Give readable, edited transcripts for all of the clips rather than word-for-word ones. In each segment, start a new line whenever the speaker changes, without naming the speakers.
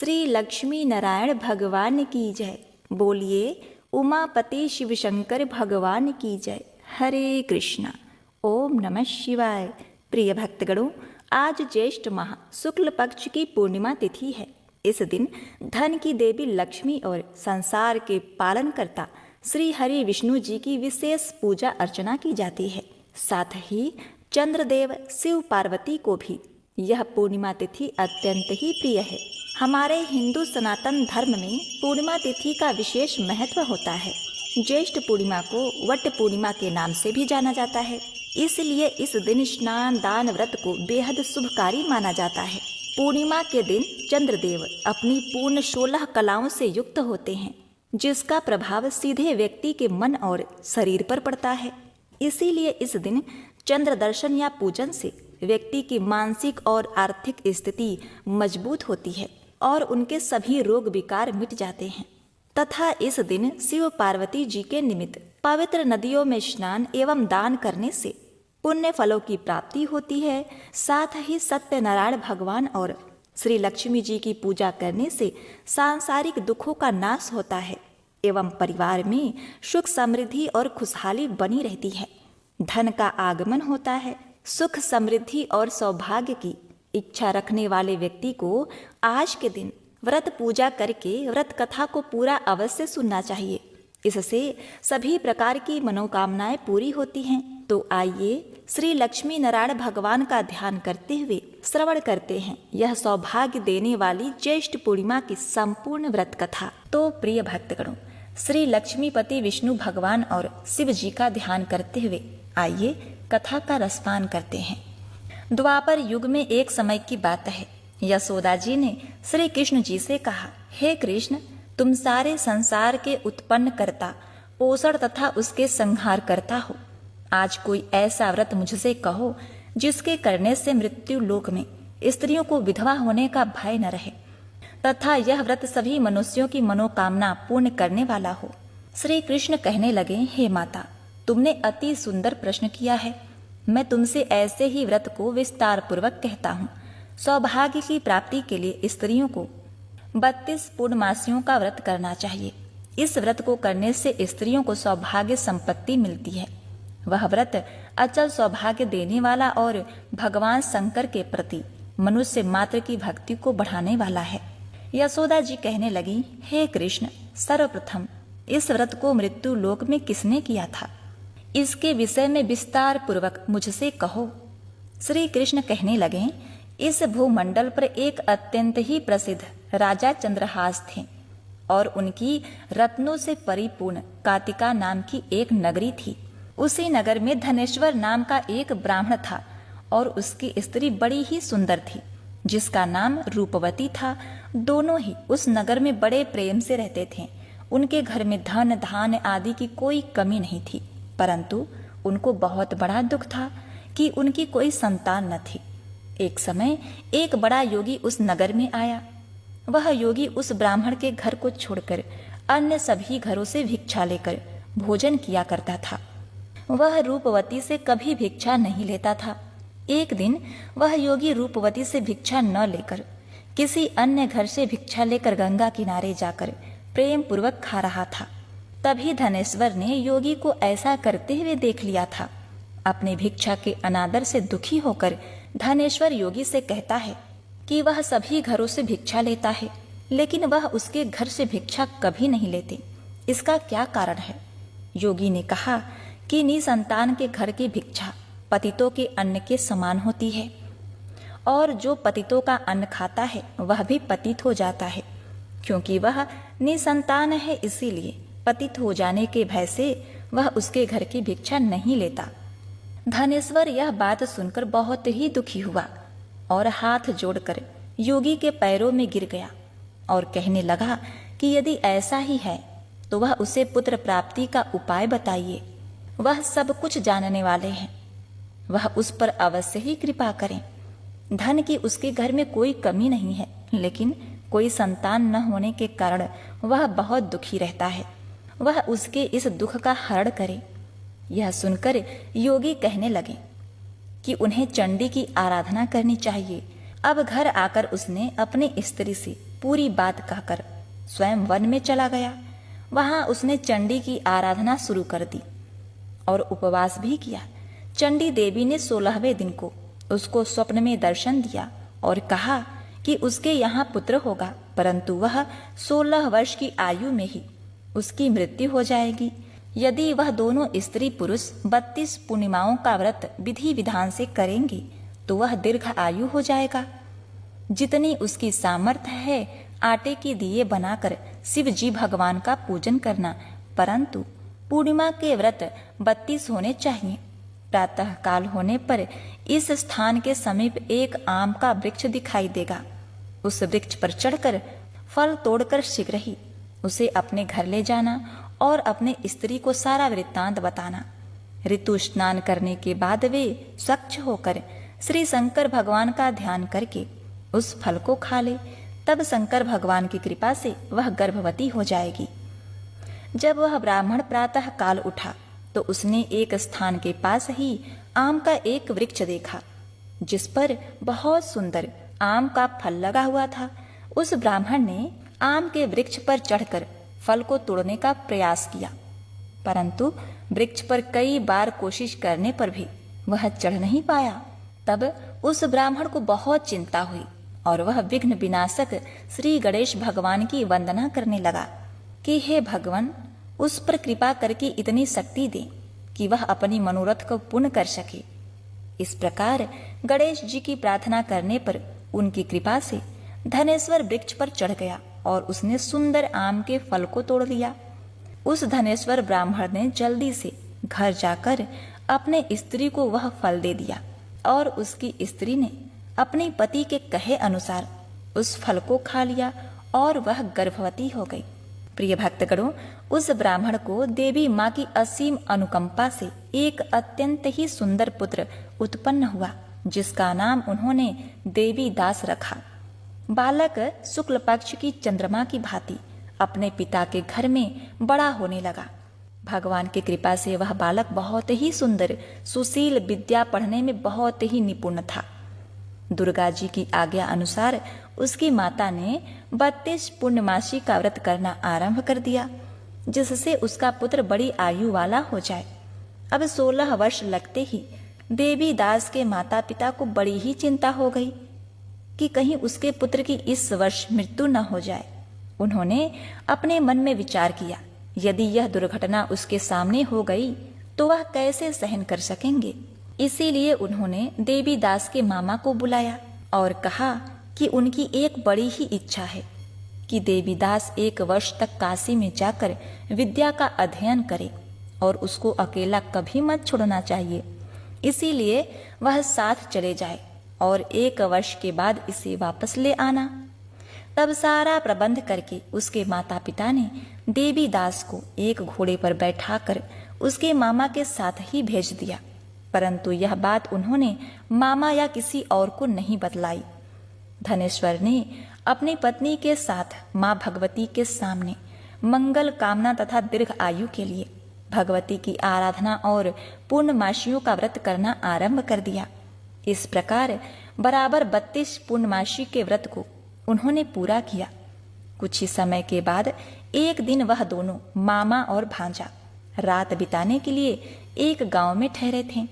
श्री लक्ष्मी नारायण भगवान की जय। बोलिए उमापति शिव शंकर भगवान की जय। हरे कृष्णा। ओम नमः शिवाय। प्रिय भक्तगणों, आज ज्येष्ठ माह शुक्ल पक्ष की पूर्णिमा तिथि है। इस दिन धन की देवी लक्ष्मी और संसार के पालनकर्ता श्री हरि विष्णु जी की विशेष पूजा अर्चना की जाती है। साथ ही चंद्रदेव शिव पार्वती को भी यह पूर्णिमा तिथि अत्यंत ही प्रिय है। हमारे हिंदू सनातन धर्म में पूर्णिमा तिथि का विशेष महत्व होता है। ज्येष्ठ पूर्णिमा को वट पूर्णिमा के नाम से भी जाना जाता है। इसलिए इस दिन स्नान दान व्रत को बेहद शुभकारी माना जाता है। पूर्णिमा के दिन चंद्रदेव अपनी पूर्ण 16 कलाओं से युक्त होते हैं, जिसका प्रभाव सीधे व्यक्ति के मन और शरीर पर पड़ता है। इसीलिए इस दिन चंद्र दर्शन या पूजन से व्यक्ति की मानसिक और आर्थिक स्थिति मजबूत होती है और उनके सभी रोग विकार मिट जाते हैं। तथा इस दिन शिव पार्वती जी के निमित्त पवित्र नदियों में स्नान एवं दान करने से पुण्य फलों की प्राप्ति होती है। साथ ही सत्यनारायण भगवान और श्री लक्ष्मी जी की पूजा करने से सांसारिक दुखों का नाश होता है एवं परिवार में सुख समृद्धि और खुशहाली बनी रहती है। धन का आगमन होता है। सुख समृद्धि और सौभाग्य की इच्छा रखने वाले व्यक्ति को आज के दिन व्रत पूजा करके व्रत कथा को पूरा अवश्य सुनना चाहिए। इससे सभी प्रकार की मनोकामनाएं पूरी होती हैं। तो आइए श्री लक्ष्मी नारायण भगवान का ध्यान करते हुए श्रवण करते हैं यह सौभाग्य देने वाली ज्येष्ठ पूर्णिमा की संपूर्ण व्रत कथा। तो प्रिय भक्तगणों, श्री लक्ष्मीपति विष्णु भगवान और शिव जी का ध्यान करते हुए आइए कथा का रसपान करते हैं। द्वापर युग में एक समय की बात है। यशोदा जी ने श्री कृष्ण जी से कहा, हे कृष्ण, तुम सारे संसार के उत्पन्न करता, पोषण तथा उसके संहार करता हो। आज कोई ऐसा व्रत मुझसे कहो जिसके करने से मृत्यु लोक में स्त्रियों को विधवा होने का भय न रहे तथा यह व्रत सभी मनुष्यों की मनोकामना पूर्ण करने वाला हो। श्री कृष्ण कहने लगे, हे माता, तुमने अति सुंदर प्रश्न किया है। मैं तुमसे ऐसे ही व्रत को विस्तार पूर्वक कहता हूँ। सौभाग्य की प्राप्ति के लिए स्त्रियों को 32 पूर्णमासियों का व्रत करना चाहिए। इस व्रत को करने से स्त्रियों को सौभाग्य संपत्ति मिलती है। वह व्रत अचल सौभाग्य देने वाला और भगवान शंकर के प्रति मनुष्य मात्र की भक्ति को बढ़ाने वाला है। यशोदा जी कहने लगी, हे कृष्ण, सर्वप्रथम इस व्रत को मृत्यु लोक में किसने किया था, इसके विषय में विस्तार पूर्वक मुझसे कहो। श्री कृष्ण कहने लगे, इस भूमंडल पर एक अत्यंत ही प्रसिद्ध राजा चंद्रहास थे और उनकी रत्नों से परिपूर्ण कातिका नाम की एक नगरी थी। उसी नगर में धनेश्वर नाम का एक ब्राह्मण था और उसकी स्त्री बड़ी ही सुंदर थी, जिसका नाम रूपवती था। दोनों ही उस नगर में बड़े प्रेम से रहते थे। उनके घर में धन धान्य आदि की कोई कमी नहीं थी, परंतु उनको बहुत बड़ा दुख था कि उनकी कोई संतान न थी। एक समय एक बड़ा योगी उस नगर में आया। वह योगी उस ब्राह्मण के घर को छोड़कर अन्य सभी घरों से भिक्षा लेकर भोजन किया करता था। वह रूपवती से कभी भिक्षा नहीं लेता था। एक दिन वह योगी रूपवती से भिक्षा न लेकर किसी अन्य घर से भिक्षा लेकर गंगा किनारे जाकर प्रेम पूर्वक खा रहा था। तभी धनेश्वर ने योगी को ऐसा करते हुए देख लिया था। अपने भिक्षा के अनादर से दुखी होकर धनेश्वर योगी से कहता है कि वह सभी घरों से भिक्षा लेता है, लेकिन वह उसके घर से भिक्षा कभी नहीं लेते। इसका क्या कारण है? योगी ने कहा कि निसंतान के घर की भिक्षा पतितों के अन्न के समान होती है और जो पतितों का अन्न खाता है वह भी पतित हो जाता है। क्योंकि वह निसंतान है, इसीलिए पतित हो जाने के भय से वह उसके घर की भिक्षा नहीं लेता। धनेश्वर यह बात सुनकर बहुत ही दुखी हुआ और हाथ जोड़कर योगी के पैरों में गिर गया और कहने लगा कि यदि ऐसा ही है तो वह उसे पुत्र प्राप्ति का उपाय बताइए। वह सब कुछ जानने वाले हैं, वह उस पर अवश्य ही कृपा करें। धन की उसके घर में कोई कमी नहीं है, लेकिन कोई संतान न होने के कारण वह बहुत दुखी रहता है। वह उसके इस दुख का हरण करे। यह सुनकर योगी कहने लगे कि उन्हें चंडी की आराधना करनी चाहिए। अब घर आकर उसने अपनी स्त्री से पूरी बात कहकर स्वयं वन में चला गया। वहां उसने चंडी की आराधना शुरू कर दी और उपवास भी किया। चंडी देवी ने 16वें दिन को उसको स्वप्न में दर्शन दिया और कहा कि उसके यहाँ पुत्र होगा, परंतु वह 16 वर्ष की आयु में ही उसकी मृत्यु हो जाएगी। यदि वह दोनों स्त्री पुरुष 32 पूर्णिमाओं का व्रत विधि विधान से करेंगे तो वह दीर्घ आयु हो जाएगा। जितनी उसकी सामर्थ्य है आटे के दिए बनाकर शिव जी भगवान का पूजन करना, परंतु पूर्णिमा के व्रत 32 होने चाहिए। प्रातः काल होने पर इस स्थान के समीप एक आम का वृक्ष दिखाई देगा। उस वृक्ष पर चढ़कर फल तोड़कर शीघ्र ही उसे अपने घर ले जाना और अपने स्त्री को सारा वृत्तांत बताना। ऋतु स्नान करने के बाद वे स्वच्छ होकर श्री शंकर भगवान का ध्यान करके उस फल को खा ले, तब शंकर भगवान की कृपा से वह गर्भवती हो जाएगी। जब वह ब्राह्मण प्रातः काल उठा तो उसने एक स्थान के पास ही आम का एक वृक्ष देखा, जिस पर बहुत सुंदर आम का फल लगा हुआ था। उस ब्राह्मण ने आम के वृक्ष पर चढ़कर फल को तोड़ने का प्रयास किया, परंतु वृक्ष पर कई बार कोशिश करने पर भी वह चढ़ नहीं पाया। तब उस ब्राह्मण को बहुत चिंता हुई और वह विघ्न विनाशक श्री गणेश भगवान की वंदना करने लगा कि हे भगवान, उस पर कृपा करके इतनी शक्ति दे कि वह अपनी मनोरथ को पूर्ण कर सके। इस प्रकार गणेश जी की प्रार्थना करने पर उनकी कृपा से धनेश्वर वृक्ष पर चढ़ गया और उसने सुंदर आम के फल को तोड़ लिया। उस धनेश्वर ब्राह्मण ने जल्दी से घर जाकर अपने स्त्री को वह फल दे दिया और उसकी स्त्री ने अपने पति के कहे अनुसार उस फल को खा लिया और वह गर्भवती हो गई। प्रिय भक्तगणों, उस ब्राह्मण को देवी माँ की असीम अनुकंपा से एक अत्यंत ही सुंदर पुत्र उत्पन्न हुआ, जिसका नाम उन्होंने देवी दास रखा। बालक शुक्ल पक्ष की चंद्रमा की भांति अपने पिता के घर में बड़ा होने लगा। भगवान की कृपा से वह बालक बहुत ही सुंदर, सुशील, विद्या पढ़ने में बहुत ही निपुण था। दुर्गा जी की आज्ञा अनुसार उसकी माता ने 32 पूर्णमासी का व्रत करना आरंभ कर दिया, जिससे उसका पुत्र बड़ी आयु वाला हो जाए। अब 16 वर्ष लगते ही देवी दास के माता पिता को बड़ी ही चिंता हो गई कि कहीं उसके पुत्र की इस वर्ष मृत्यु न हो जाए। उन्होंने अपने मन में विचार किया, यदि यह दुर्घटना उसके सामने हो गई तो वह कैसे सहन कर सकेंगे। इसीलिए उन्होंने देवी दास के मामा को बुलाया और कहा कि उनकी एक बड़ी ही इच्छा है कि देवी दास 1 वर्ष तक काशी में जाकर विद्या का अध्ययन करे और उसको अकेला कभी मत छोड़ना चाहिए। इसीलिए वह साथ चले जाए और 1 वर्ष के बाद इसे वापस ले आना। तब सारा प्रबंध करके उसके माता पिता ने देवी दास को एक घोड़े पर बैठाकर उसके मामा के साथ ही भेज दिया, परंतु यह बात उन्होंने मामा या किसी और को नहीं बतलाई। धनेश्वर ने अपनी पत्नी के साथ माँ भगवती के सामने मंगल कामना तथा दीर्घ आयु के लिए भगवती की आराधना और पूर्णमासियों का व्रत करना आरंभ कर दिया। इस प्रकार बराबर 32 पूर्णमासी के व्रत को उन्होंने पूरा किया। कुछ ही समय के बाद एक दिन वह दोनों मामा और भांजा रात बिताने के लिए एक गांव में ठहरे थे।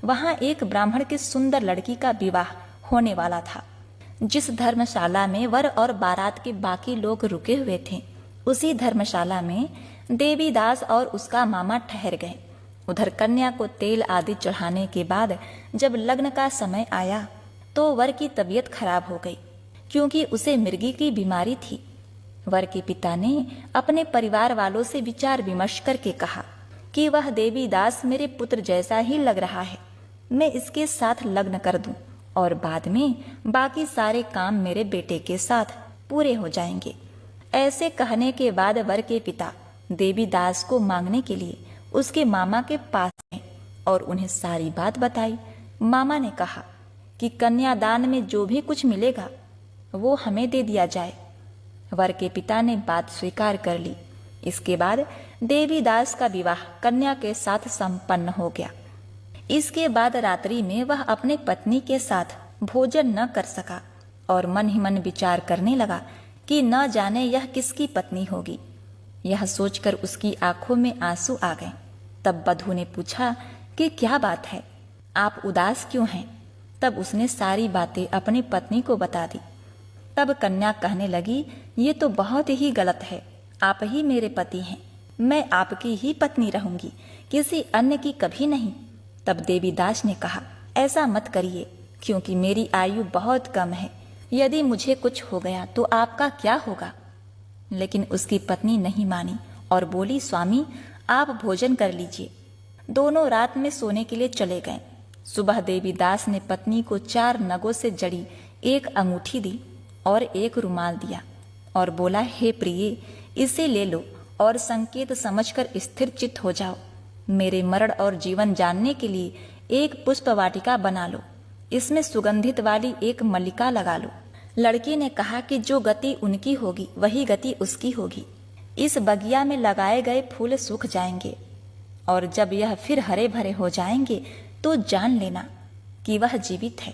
वहां एक ब्राह्मण की सुंदर लड़की का विवाह होने वाला था। जिस धर्मशाला में वर और बारात के बाकी लोग रुके हुए थे, उसी धर्मशाला में देवी दास और उसका मामा ठहर गए। उधर कन्या को तेल आदि चढ़ाने के बाद जब लग्न का समय आया तो वर की तबीयत खराब हो गई, क्योंकि उसे मिर्गी की बीमारी थी। वर के पिता ने अपने परिवार वालों से विचार विमर्श करके कहा कि वह देवी दास मेरे पुत्र जैसा ही लग रहा है, मैं इसके साथ लग्न कर दूं और बाद में बाकी सारे काम मेरे बेटे के साथ पूरे हो जाएंगे। ऐसे कहने के बाद वर के पिता देवी दास को मांगने के लिए उसके मामा के पास गए और उन्हें सारी बात बताई। मामा ने कहा कि कन्यादान में जो भी कुछ मिलेगा वो हमें दे दिया जाए। वर के पिता ने बात स्वीकार कर ली। इसके बाद देवी दास का विवाह कन्या के साथ संपन्न हो गया। इसके बाद रात्रि में वह अपने पत्नी के साथ भोजन न कर सका और मन ही मन विचार करने लगा कि न जाने यह किसकी पत्नी होगी। यह सोचकर उसकी आंखों में आंसू आ गए। तब बधू ने पूछा कि क्या बात है, आप उदास क्यों हैं? तब उसने सारी बातें अपनी पत्नी को बता दी। तब कन्या कहने लगी, ये तो बहुत ही गलत है, आप ही मेरे पति हैं, मैं आपकी ही पत्नी रहूंगी, किसी अन्य की कभी नहीं। तब देवीदास ने कहा, ऐसा मत करिए, क्योंकि मेरी आयु बहुत कम है, यदि मुझे कुछ हो गया तो आपका क्या होगा? लेकिन उसकी पत्नी नहीं मानी और बोली, स्वामी आप भोजन कर लीजिए। दोनों रात में सोने के लिए चले गए। सुबह देवीदास ने पत्नी को 4 नगों से जड़ी एक अंगूठी दी और एक रुमाल दिया और बोला, हे प्रिय, इसे ले लो और संकेत समझकर स्थिर चित्त हो जाओ। मेरे मरण और जीवन जानने के लिए एक पुष्प वाटिका बना लो, इसमें सुगंधित वाली एक मल्लिका लगा लो। लड़की ने कहा कि जो गति उनकी होगी वही गति उसकी होगी। इस बगिया में लगाए गए फूल सूख जाएंगे और जब यह फिर हरे भरे हो जाएंगे तो जान लेना कि वह जीवित है।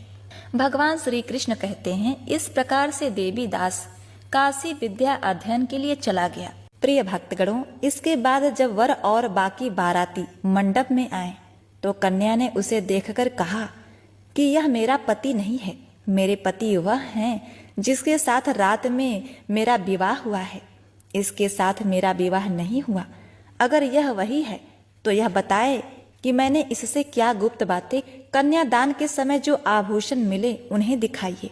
भगवान श्री कृष्ण कहते हैं, इस प्रकार से देवीदास काशी विद्या अध्ययन के लिए चला गया। प्रिय भक्तगणों, इसके बाद जब वर और बाकी बाराती मंडप में आए तो कन्या ने उसे देखकर कहा कि यह मेरा पति नहीं है, मेरे पति वह हैं जिसके साथ रात में मेरा विवाह हुआ है, इसके साथ मेरा विवाह नहीं हुआ। अगर यह वही है तो यह बताए कि मैंने इससे क्या गुप्त बातें कन्यादान के समय जो आभूषण मिले उन्हें दिखाइए।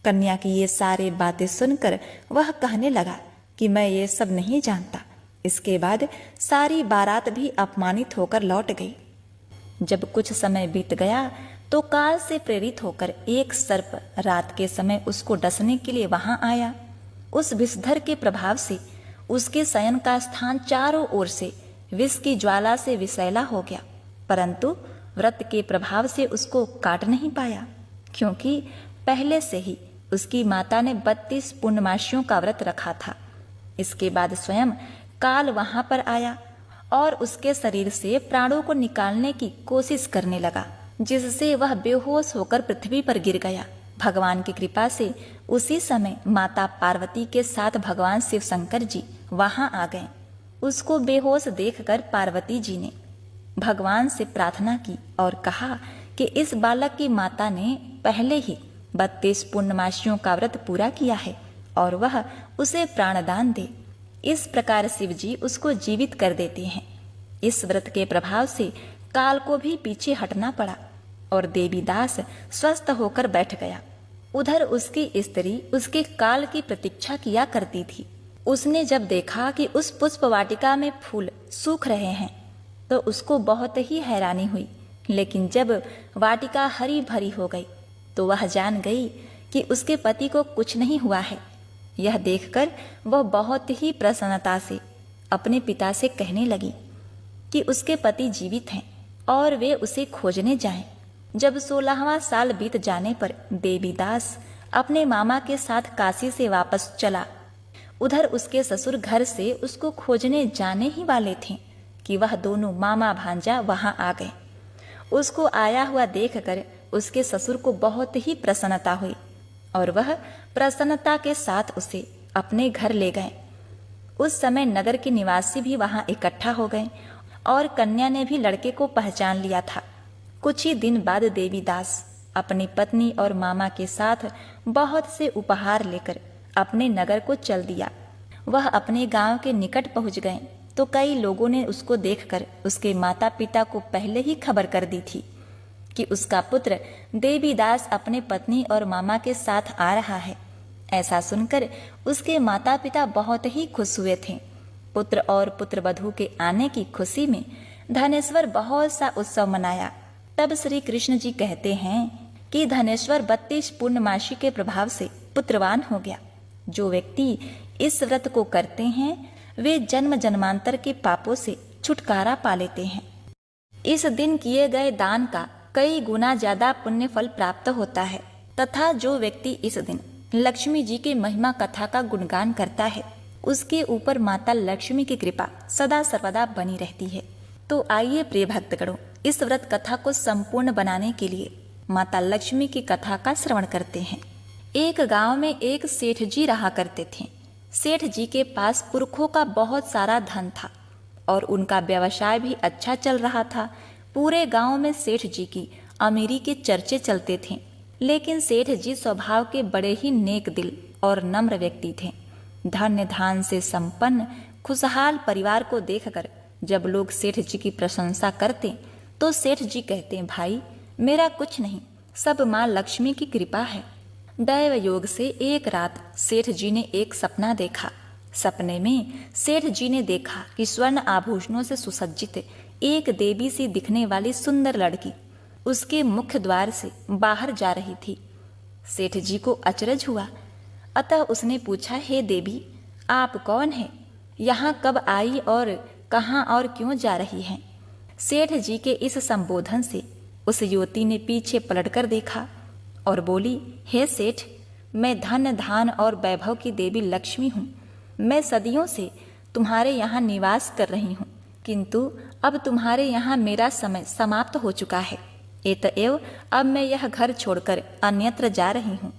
कन्या की ये सारी बातें सुनकर वह कहने लगा कि मैं ये सब नहीं जानता। इसके बाद सारी बारात भी अपमानित होकर लौट गई। जब कुछ समय बीत गया तो काल से प्रेरित होकर एक सर्प रात के समय उसको डसने के लिए वहां आया। उस विषधर के प्रभाव से उसके शयन का स्थान चारों ओर से विष की ज्वाला से विषैला हो गया, परंतु व्रत के प्रभाव से उसको काट नहीं पाया, क्योंकि पहले से ही उसकी माता ने 32 पूर्णमासियों का व्रत रखा था। इसके बाद स्वयं काल वहां पर आया और उसके शरीर से प्राणों को निकालने की कोशिश करने लगा, जिससे वह बेहोश होकर पृथ्वी पर गिर गया। भगवान की कृपा से उसी समय माता पार्वती के साथ भगवान शिव शंकर जी वहां आ गए। उसको बेहोश देखकर पार्वती जी ने भगवान से प्रार्थना की और कहा कि इस बालक की माता ने पहले ही 32 पूर्णमासियों का व्रत पूरा किया है और वह उसे प्राणदान दे। इस प्रकार शिव जी उसको जीवित कर देते हैं। इस व्रत के प्रभाव से काल को भी पीछे हटना पड़ा और देवीदास स्वस्थ होकर बैठ गया। उधर उसकी स्त्री उसके काल की प्रतीक्षा किया करती थी। उसने जब देखा कि उस पुष्प वाटिका में फूल सूख रहे हैं तो उसको बहुत ही हैरानी हुई, लेकिन जब वाटिका हरी भरी हो गई तो वह जान गई कि उसके पति को कुछ नहीं हुआ है। यह देखकर वह बहुत ही प्रसन्नता से अपने पिता से कहने लगी कि उसके पति जीवित हैं और वे उसे खोजने जाएं। जब 16वां साल बीत जाने पर देवीदास अपने मामा के साथ काशी से वापस चला। उधर उसके ससुर घर से उसको खोजने जाने ही वाले थे कि वह दोनों मामा भांजा वहां आ गए। उसको आया हुआ देखकर उसके ससुर को बहुत ही प्रसन्नता हुई और वह प्रसन्नता के साथ उसे अपने घर ले गए। उस समय नगर के निवासी भी वहां इकट्ठा हो गए और कन्या ने भी लड़के को पहचान लिया था। कुछ ही दिन बाद देवीदास अपनी पत्नी और मामा के साथ बहुत से उपहार लेकर अपने नगर को चल दिया। वह अपने गांव के निकट पहुंच गए तो कई लोगों ने उसको देखकर उसके माता पिता को पहले ही खबर कर दी थी कि उसका पुत्र देवीदास अपने पत्नी और मामा के साथ आ रहा है। ऐसा सुनकर उसके माता पिता बहुत ही खुश हुए थे। पुत्र और पुत्रवधू के आने की खुशी में धनेश्वर बहुत सा उत्सव मनाया। तब श्री कृष्ण जी कहते हैं कि धनेश्वर 32 पूर्णमासी के प्रभाव से पुत्रवान हो गया। जो व्यक्ति इस व्रत को करते हैं वे जन्म जन्मांतर के पापों से छुटकारा पा लेते हैं। इस दिन किए गए दान का कई गुना ज्यादा पुण्य फल प्राप्त होता है तथा जो व्यक्ति इस दिन लक्ष्मी जी की महिमा कथा का गुणगान करता है उसके ऊपर माता लक्ष्मी की कृपा सदा सर्वदा बनी रहती है। तो आइए प्रिय भक्तगणों, इस व्रत कथा को संपूर्ण बनाने के लिए माता लक्ष्मी की कथा का श्रवण करते हैं। एक गांव में एक सेठ जी रहा करते थे। सेठ जी के पास पुरखों का बहुत सारा धन था और उनका व्यवसाय भी अच्छा चल रहा था। पूरे गांव में सेठ जी की अमीरी के चर्चे चलते थे। लेकिन सेठ जी स्वभाव के बड़े ही नेक दिल और नम्र व्यक्ति थे। धन्य धान से संपन्न खुशहाल परिवार को देखकर जब लोग सेठ जी की प्रशंसा करते तो सेठ जी कहते, भाई मेरा कुछ नहीं, सब माँ लक्ष्मी की कृपा है। दैव योग से एक रात सेठ जी ने एक सपना देखा। सपने में सेठ जी ने देखा कि स्वर्ण आभूषणों से सुसज्जित एक देवी सी दिखने वाली सुंदर लड़की उसके मुख्य द्वार से बाहर जा रही थी। सेठ जी को अचरज हुआ, अतः उसने पूछा, हे देवी, आप कौन हैं? यहाँ कब आई और कहाँ और क्यों जा रही हैं? सेठ जी के इस संबोधन से उस युवती ने पीछे पलटकर देखा और बोली, हे सेठ, मैं धन धान और वैभव की देवी लक्ष्मी हूँ। मैं सदियों से तुम्हारे यहाँ निवास कर रही हूँ, किंतु अब तुम्हारे यहाँ मेरा समय समाप्त हो चुका है। एतएव अब मैं यह घर छोड़कर अन्यत्र जा रही हूँ।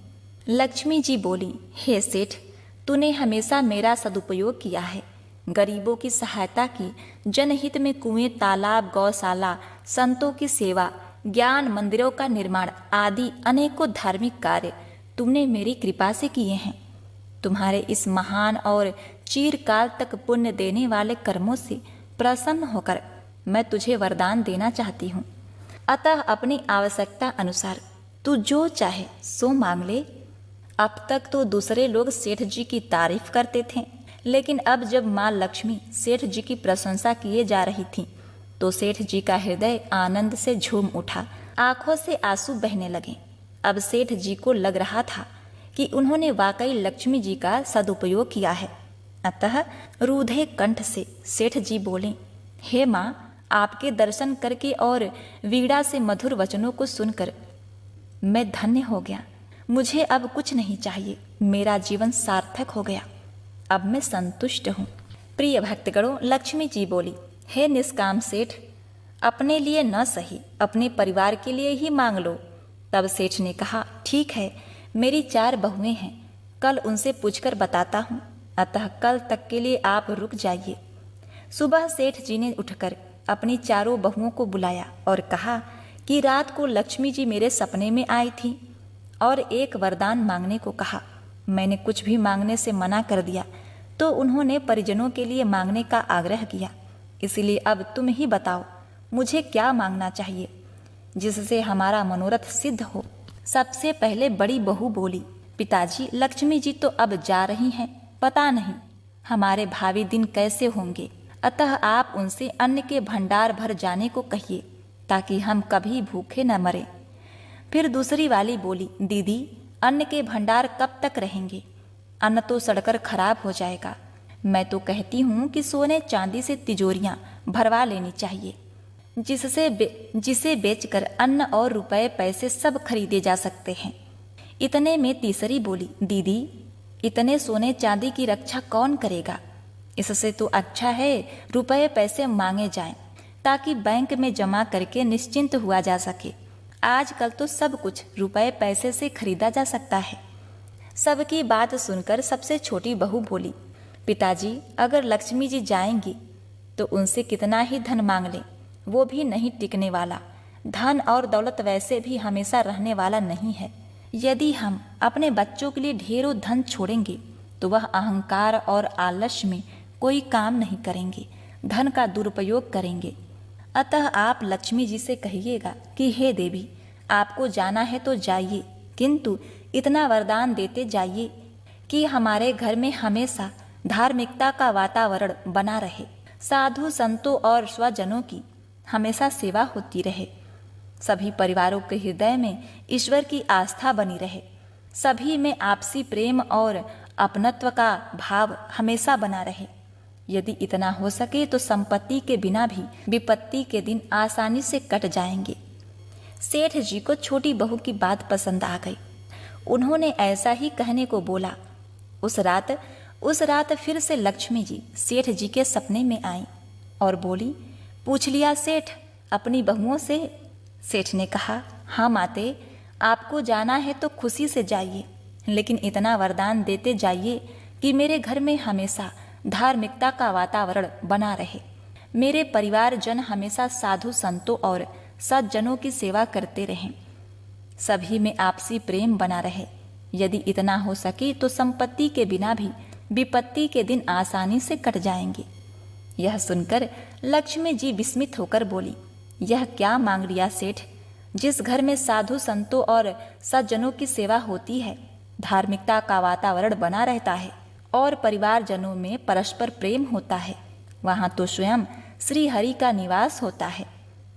लक्ष्मी जी बोली, हे सेठ, तूने हमेशा मेरा सदुपयोग किया है। गरीबों की सहायता की, जनहित में कुएं, तालाब, गौशाला, संतों की सेवा, ज्ञान मंदिरों का निर्माण आदि अनेकों धार्मिक कार्य तुमने मेरी कृपा से किए हैं। तुम्हारे इस महान और चिरकाल तक पुण्य देने वाले कर्मों से प्रसन्न होकर मैं तुझे वरदान देना चाहती हूँ। अतः अपनी आवश्यकता अनुसार तू जो चाहे सो मांग ले। अब तक तो दूसरे लोग सेठ जी की तारीफ करते थे, लेकिन अब जब माँ लक्ष्मी सेठ जी की प्रशंसा किए जा रही थी तो सेठ जी का हृदय आनंद से झूम उठा, आंखों से आंसू बहने लगे। अब सेठ जी को लग रहा था कि उन्होंने वाकई लक्ष्मी जी का सदुपयोग किया है। अतः रूधे कंठ से सेठ जी बोले, हे माँ, आपके दर्शन करके और वीणा से मधुर वचनों को सुनकर मैं धन्य हो गया। मुझे अब कुछ नहीं चाहिए, मेरा जीवन सार्थक हो गया। अब मैं संतुष्ट हूँ। प्रिय भक्तगणों, लक्ष्मी जी बोली, हे निष्काम सेठ, अपने लिए न सही अपने परिवार के लिए ही मांग लो। तब सेठ ने कहा, ठीक है, मेरी 4 बहुएं हैं, कल उनसे पूछकर बताता हूँ, अतः कल तक के लिए आप रुक जाइए। सुबह सेठ जी ने उठकर अपनी 4 बहुओं को बुलाया और कहा कि रात को लक्ष्मी जी मेरे सपने में आई थी और एक वरदान मांगने को कहा। मैंने कुछ भी मांगने से मना कर दिया तो उन्होंने परिजनों के लिए मांगने का आग्रह किया। इसलिए अब तुम ही बताओ, मुझे क्या मांगना चाहिए जिससे हमारा मनोरथ सिद्ध हो। सबसे पहले बड़ी बहू बोली, पिताजी, लक्ष्मी जी तो अब जा रही हैं, पता नहीं हमारे भावी दिन कैसे होंगे, अतः आप उनसे अन्न के भंडार भर जाने को कहिए ताकि हम कभी भूखे न मरें। फिर दूसरी वाली बोली, दीदी, अन्न के भंडार कब तक रहेंगे? अन्न तो सड़कर खराब हो जाएगा। मैं तो कहती हूँ कि सोने चांदी से तिजोरियाँ भरवा लेनी चाहिए, जिसे बेचकर अन्न और रुपए पैसे सब खरीदे जा सकते हैं। इतने में तीसरी बोली, दीदी, इतने सोने चांदी की रक्षा कौन करेगा? इससे तो अच्छा है रुपए पैसे मांगे जाएं ताकि बैंक में जमा करके निश्चिंत हुआ जा सके। आजकल तो सब कुछ रुपए पैसे से खरीदा जा सकता है। सबकी बात सुनकर सबसे छोटी बहू बोली, पिताजी, अगर लक्ष्मी जी जाएंगी तो उनसे कितना ही धन मांग लें, वो भी नहीं टिकने वाला। धन और दौलत वैसे भी हमेशा रहने वाला नहीं है। यदि हम अपने बच्चों के लिए ढेरों धन छोड़ेंगे तो वह अहंकार और आलस्य में कोई काम नहीं करेंगे, धन का दुरुपयोग करेंगे। अतः आप लक्ष्मी जी से कहिएगा कि हे देवी, आपको जाना है तो जाइए, किंतु इतना वरदान देते जाइए कि हमारे घर में हमेशा धार्मिकता का वातावरण बना रहे, साधु संतों और स्वजनों की हमेशा सेवा होती रहे, सभी परिवारों के हृदय में ईश्वर की आस्था बनी रहे, सभी में आपसी प्रेम और अपनत्व का भाव हमेशा बना रहे। यदि इतना हो सके तो संपत्ति के बिना भी विपत्ति के दिन आसानी से कट जाएंगे। सेठ जी को छोटी बहू की बात पसंद आ गई। उन्होंने ऐसा ही कहने को बोला। उस रात फिर से लक्ष्मी जी सेठ जी के सपने में आई और बोली, पूछ लिया सेठ अपनी बहुओं से? सेठ ने कहा, हाँ माते, आपको जाना है तो खुशी से जाइए, लेकिन इतना वरदान देते जाइए कि मेरे घर में हमेशा धार्मिकता का वातावरण बना रहे, मेरे परिवारजन हमेशा साधु संतों और सज्जनों की सेवा करते रहें, सभी में आपसी प्रेम बना रहे। यदि इतना हो सके तो संपत्ति के बिना भी विपत्ति के दिन आसानी से कट जाएंगे। यह सुनकर लक्ष्मी जी विस्मित होकर बोली, यह क्या मांग लिया सेठ? जिस घर में साधु संतों और सज्जनों की सेवा होती है, धार्मिकता का वातावरण बना रहता है और परिवारजनों में परस्पर प्रेम होता है, वहाँ तो स्वयं श्री हरि का निवास होता है।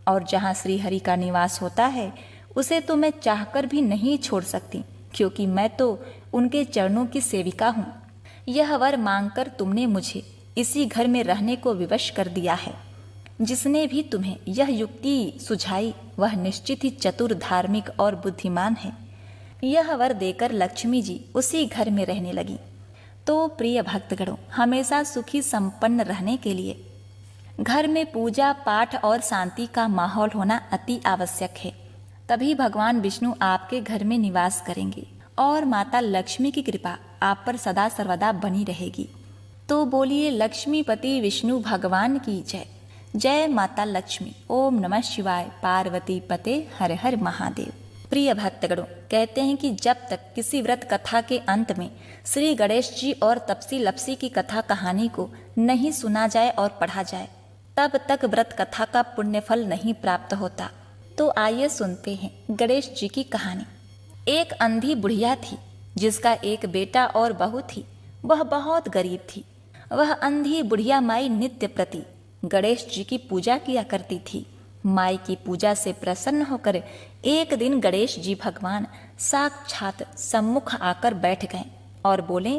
और जहाँ श्री हरि का निवास होता है उसे तो मैं चाहकर भी नहीं छोड़ सकती, क्योंकि मैं तो उनके चरणों की सेविका हूँ। यह वर मांगकर तुमने मुझे इसी घर में रहने को विवश कर दिया है। जिसने भी तुम्हें यह युक्ति सुझाई वह निश्चित ही चतुर, धार्मिक और बुद्धिमान है। यह वर देकर लक्ष्मी जी उसी घर में रहने लगी। तो प्रिय भक्तगणों, हमेशा सुखी संपन्न रहने के लिए घर में पूजा पाठ और शांति का माहौल होना अति आवश्यक है। तभी भगवान विष्णु आपके घर में निवास करेंगे और माता लक्ष्मी की कृपा आप पर सदा सर्वदा बनी रहेगी। तो बोलिए लक्ष्मीपति विष्णु भगवान की जय। जय माता लक्ष्मी। ओम नमः शिवाय। पार्वती पते हर हर महादेव। प्रिय भक्तगणों, कहते हैं कि जब तक किसी व्रत कथा के अंत में श्री गणेश जी और तपसी लपसी की कथा कहानी को नहीं सुना जाए और पढ़ा जाए, तब तक व्रत कथा का पुण्य फल नहीं प्राप्त होता। तो आइए सुनते हैं गणेश जी की कहानी। एक अंधी बुढ़िया थी जिसका एक बेटा और बहू थी। वह बहुत गरीब थी। वह अंधी बुढ़िया माई नित्य प्रति गणेश जी की पूजा किया करती थी। माई की पूजा से प्रसन्न होकर एक दिन गणेश जी भगवान साक्षात सम्मुख आकर बैठ गए और बोले,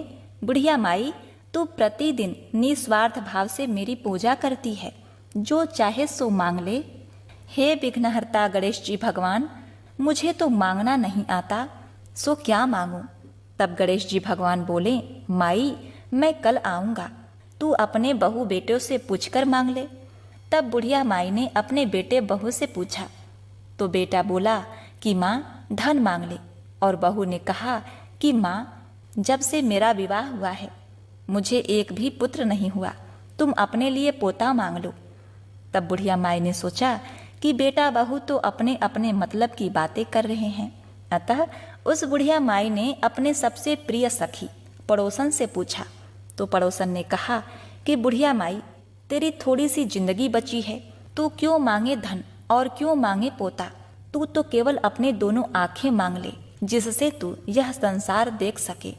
बुढ़िया माई, तू प्रतिदिन निस्वार्थ भाव से मेरी पूजा करती है, जो चाहे सो मांग ले। हे विघ्नहर्ता गणेश जी भगवान, मुझे तो मांगना नहीं आता, सो क्या मांगूं? तब गणेश जी भगवान बोले, माई, मैं कल आऊँगा, तू अपने बहू बेटों से पूछकर मांग ले। तब बुढ़िया माई ने अपने बेटे बहू से पूछा तो बेटा बोला कि माँ, धन मांग ले। और बहू ने कहा कि माँ, जब से मेरा विवाह हुआ है मुझे एक भी पुत्र नहीं हुआ, तुम अपने लिए पोता मांग लो। तब बुढ़िया माई ने सोचा कि बेटा बहू तो अपने अपने मतलब की बातें कर रहे हैं, अतः उस बुढ़िया माई ने अपने सबसे प्रिय सखी पड़ोसन से पूछा तो पड़ोसन ने कहा कि बुढ़िया माई, तेरी थोड़ी सी जिंदगी बची है, तू क्यों मांगे धन और क्यों मांगे पोता? तू तो केवल अपने दोनों आंखें मांग ले, जिससे तू यह संसार देख सके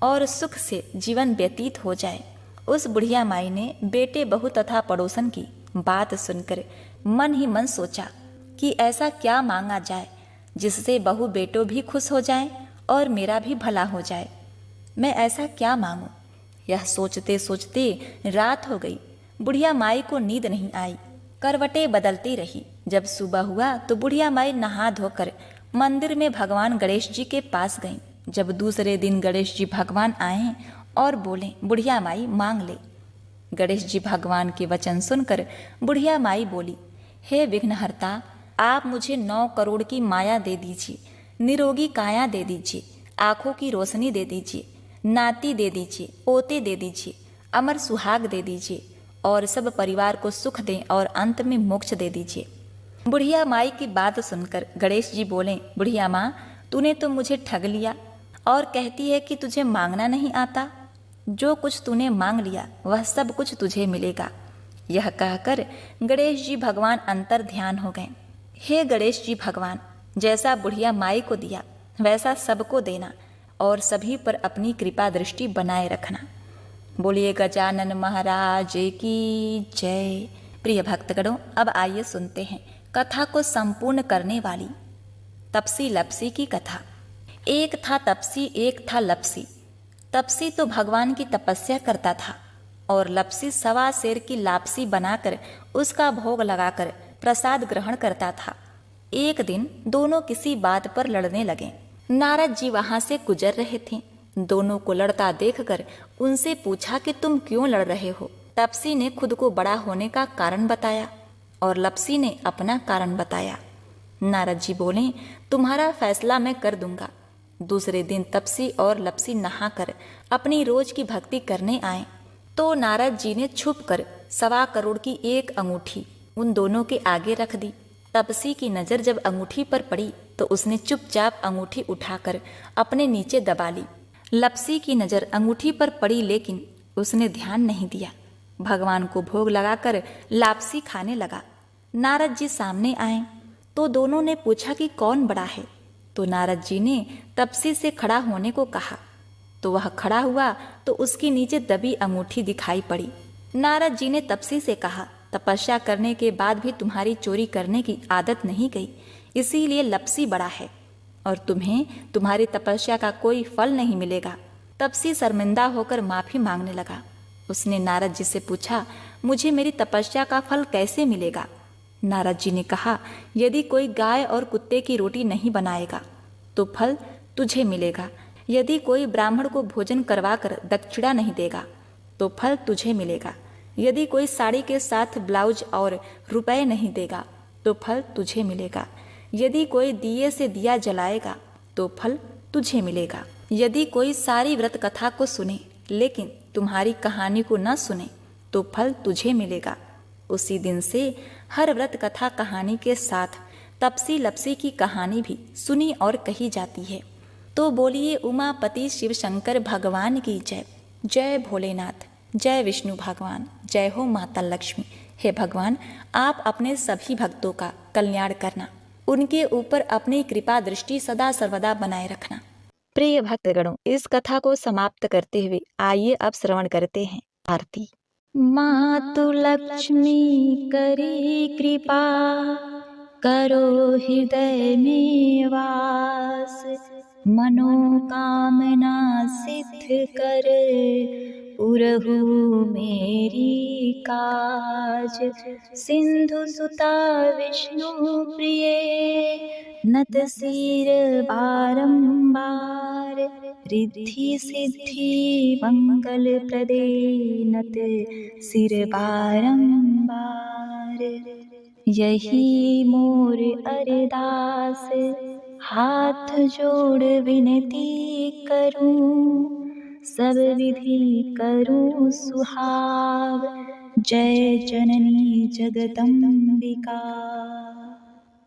और सुख से जीवन व्यतीत हो जाए। उस बुढ़िया माई ने बेटे बहू तथा पड़ोसन की बात सुनकर मन ही मन सोचा कि ऐसा क्या मांगा जाए जिससे बहू बेटों भी खुश हो जाएं और मेरा भी भला हो जाए। मैं ऐसा क्या मांगूं? यह सोचते सोचते रात हो गई। बुढ़िया माई को नींद नहीं आई, करवटें बदलती रही। जब सुबह हुआ तो बुढ़िया माई नहा धोकर मंदिर में भगवान गणेश जी के पास गईं। जब दूसरे दिन गणेश जी भगवान आए और बोले, बुढ़िया माई मांग ले। गणेश जी भगवान के वचन सुनकर बुढ़िया माई बोली, हे विघ्नहर्ता, आप मुझे 9 करोड़ की माया दे दीजिए, निरोगी काया दे दीजिए, आँखों की रोशनी दे दीजिए, नाती दे दीजिए, पोते दे दीजिए, अमर सुहाग दे दीजिए और सब परिवार को सुख दें और अंत में मोक्ष दे दीजिए। बुढ़िया माई की बात सुनकर गणेश जी बोले, बुढ़िया माँ, तूने तो मुझे ठग लिया और कहती है कि तुझे मांगना नहीं आता। जो कुछ तूने मांग लिया वह सब कुछ तुझे मिलेगा। यह कहकर गणेश जी भगवान अंतर ध्यान हो गए। हे गणेश जी भगवान, जैसा बुढ़िया माई को दिया वैसा सबको देना और सभी पर अपनी कृपा दृष्टि बनाए रखना। बोलिए गजानन महाराज की जय। प्रिय भक्तगणों, अब आइए सुनते हैं कथा को संपूर्ण करने वाली तपसी लपसी की कथा। एक था तपसी, एक था लपसी। तपसी तो भगवान की तपस्या करता था और लपसी 1.25 सेर की लापसी बनाकर उसका भोग लगाकर प्रसाद ग्रहण करता था। एक दिन दोनों किसी बात पर लड़ने लगे। नारद जी वहां से गुजर रहे थे। दोनों को लड़ता देखकर उनसे पूछा कि तुम क्यों लड़ रहे हो? तपसी ने खुद को बड़ा होने का कारण बताया और लपसी ने अपना कारण बताया। नारद जी बोले, तुम्हारा फैसला मैं कर दूंगा। दूसरे दिन तपसी और लपसी नहाकर अपनी रोज की भक्ति करने आए तो नारद जी ने छुपकर 1.25 करोड़ की एक अंगूठी उन दोनों के आगे रख दी। तपसी की नज़र जब अंगूठी पर पड़ी तो उसने चुपचाप अंगूठी उठाकर अपने नीचे दबा ली। लपसी की नज़र अंगूठी पर पड़ी लेकिन उसने ध्यान नहीं दिया। भगवान को भोग लगाकर लापसी खाने लगा। नारद जी सामने आए तो दोनों ने पूछा कि कौन बड़ा है। तो नारद जी ने तपसी से खड़ा होने को कहा तो वह खड़ा हुआ तो उसके नीचे दबी अंगूठी दिखाई पड़ी। नारद जी ने तपसी से कहा, तपस्या करने के बाद भी तुम्हारी चोरी करने की आदत नहीं गई, इसीलिए लपसी बड़ा है और तुम्हें तुम्हारी तपस्या का कोई फल नहीं मिलेगा। तपसी शर्मिंदा होकर माफी मांगने लगा। उसने नारद जी से पूछा, मुझे मेरी तपस्या का फल कैसे मिलेगा? नारद जी ने कहा, यदि कोई गाय और कुत्ते की रोटी नहीं बनाएगा तो फल तुझे मिलेगा। यदि कोई ब्राह्मण को भोजन करवाकर दक्षिणा नहीं देगा तो फल तुझे मिलेगा। यदि कोई साड़ी के साथ ब्लाउज और रुपए नहीं देगा तो फल तुझे मिलेगा। यदि कोई दिए से दिया जलाएगा तो फल तुझे मिलेगा। यदि कोई सारी व्रत कथा को सुने लेकिन तुम्हारी कहानी को न सुने तो फल तुझे मिलेगा। उसी दिन से हर व्रत कथा कहानी के साथ तपसी लपसी की कहानी भी सुनी और कही जाती है। तो बोलिए उमापति शिव शंकर भगवान की जय। जय भोलेनाथ, जय विष्णु भगवान, जय हो माता लक्ष्मी। हे भगवान, आप अपने सभी भक्तों का कल्याण करना, उनके ऊपर अपनी कृपा दृष्टि सदा सर्वदा बनाए रखना। प्रिय भक्तगणों, इस कथा को समाप्त करते हुए आइए अब श्रवण करते हैं आरती। मातु लक्ष्मी करी कृपा, करो हृदय में वास, मनोकामना सिद्ध कर, पुरहु मेरी काज। सिंधु सुता विष्णु प्रिय, नत सिर बारंबार, रिद्धि सिद्धि मंगल प्रदे, नत सिर बारंबार। यही मोर अरदास, हाथ जोड़ विनती करूं, सब विधि करूं सुहाव, जय जननी जगदम्बिका।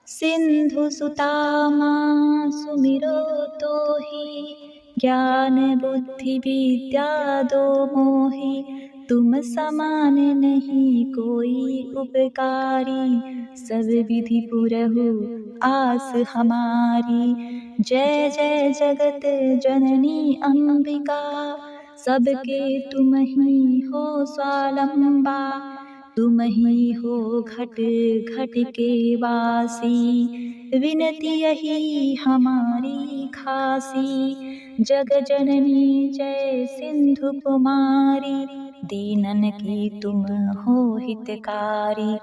सिंधु सुता मां सुमिरो तोहि, ज्ञान बुद्धि विद्या दो मोहि, तुम समान नहीं कोई उपकारी, सब विधि पुरहु आस हमारी। जय जय जगत जननी अंबिका, सबके तुम ही हो स्वावलंबा, तुम ही हो घट घट के वासी, विनती यही हमारी खासी। जग जननी जय सिंधु कुमारी, दीनन की तुम हो हितकारी,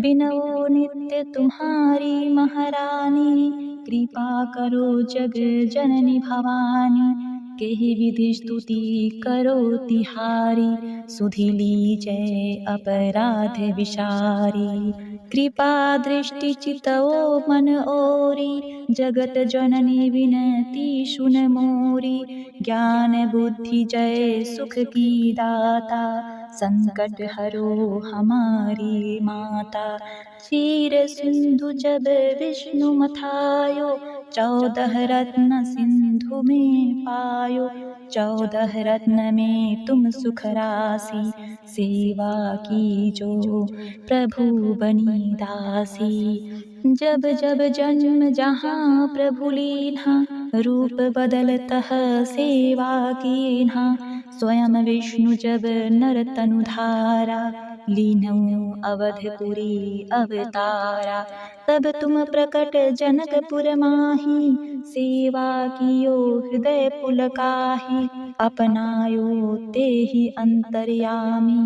बिनओ नित्य तुम्हारी महारानी, कृपा करो जग जननी भवानी, केहि विधि स्तुति करो तिहारी, सुधि लीजय अपराध विसारी। कृपा दृष्टि चितओ मन ओरी, जगत जननी विनती सुन मोरी, ज्ञान बुद्धि जय सुख की दाता, संकट हरो हमारी माता। क्षीर सिंधु जब विष्णु मथायो, 14 रत्न सिंधु में पायो, 14 रत्न में तुम सुख राशि, सेवा की जो प्रभु बनी दासी। जब जब जन्म जहाँ प्रभु लीन्हा, रूप बदलतः सेवा कीन्हा, स्वयं विष्णु जब नर तनु धारा, लीन्हु अवधपुरी अवतारा। तब तुम प्रकट जनकपुर माही, सेवा कियो हृदय पुलकाहि, अपनायो तेहि अंतर्यामी,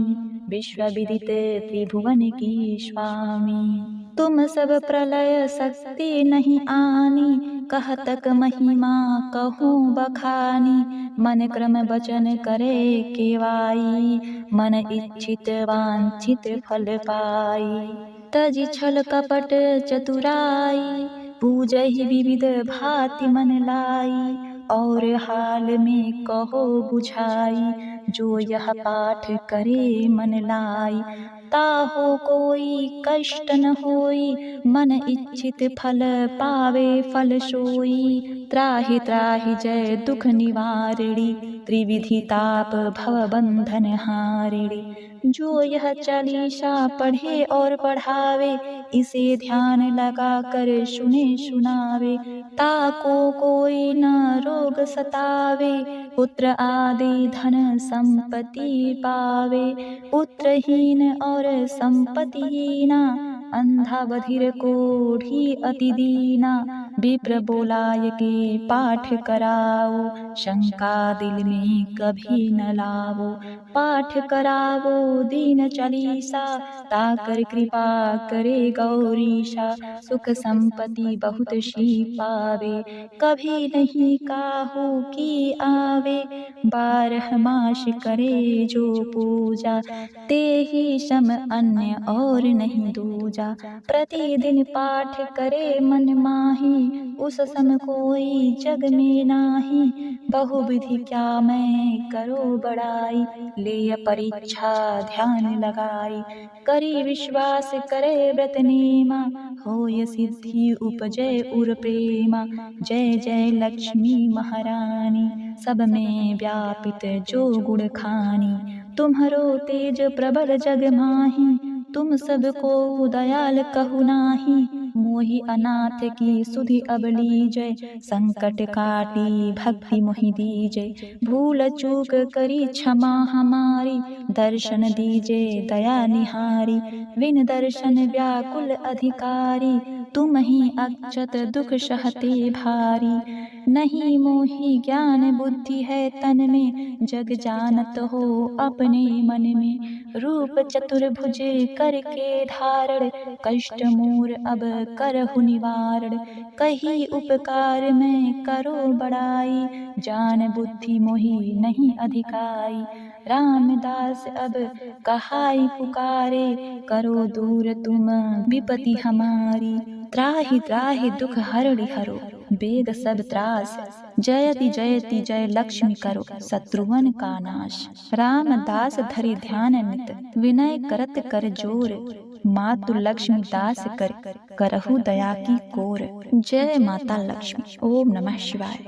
विश्व विदित त्रिभुवन की स्वामी। तुम सब प्रलय शक्ति नहीं आनी, कहतक महिमा कहूँ बखानी, मन क्रम वचन करे केवाई, मन इच्छित वांछित फल पाई। तजि छल कपट चतुराई, पूजहि विविध भांति मन लाई, और हाल में कहो बुझाई। जो यह पाठ करे मन लाई, ताहो कोई कष्ट न होई। मन इच्छित फल पावे फल सोई। त्राहि त्राहि जय दुख निवारिणी, त्रिविधि ताप भव बंधन हारिणी। जो यह चालीसा पढ़े और पढ़ावे, इसे ध्यान लगा कर सुने सुनावे। ताको कोई न रोग सतावे, पुत्र आदि धन संपत्ति पावे। पुत्रहीन और संपत्तिहीना, अंधा बधिर कोढ़ी अति दीना। विप्र बोलाय के पाठ कराओ, शंका दिल में कभी न लावो। पाठ करावो दीन चालीसा, ताकर कृपा करे गौरीशा। सुख संपत्ति बहुत सी पावे, कभी नहीं काहू की आवे। 12 मास करे जो पूजा, ते ही सम अन्य और नहीं दूजा। प्रतिदिन पाठ करे मन माही, उस सम कोई जग में नाही। बहुविधि क्या मैं करो बड़ाई, ले परीक्षा ध्यान लगाई। करी विश्वास करे व्रत नेमा, होय सिद्धि उपजय उर प्रेमा। जय जय लक्ष्मी महारानी, सब में व्यापित जो गुण खानी। तुम्हरो तेज प्रबल जग माही, तुम सबको दयाल कहु नाही। मोहि अनाथ की सुधि अब लीजय, संकट काटी भक्ति मोहि दीजय। भूल चूक करी क्षमा हमारी, दर्शन दीजे दया निहारी। बिन दर्शन व्याकुल अधिकारी, तुम ही अक्षत दुख सहते भारी। नहीं मोहि ज्ञान बुद्धि है तन में, जग जानत हो अपने मन में। रूप चतुर्भुज करके धारण, कष्ट मोर अब करहु निवारण। कही उपकार में करो बड़ाई, जान बुद्धि मोहि नहीं अधिकाई। रामदास अब कहाई पुकारे, करो दूर तुम विपति हमारी। त्राहि त्राहि दुख हरड़ि हरो, बेग सब त्रास। जयति जयति जय लक्ष्मी करो, शत्रुवन का नाश। रामदास धरि ध्यान नित, विनय करत कर जोर। मातु लक्ष्मी दास कर, करहु दया की कोर। जय माता लक्ष्मी। ओम नमः शिवाय।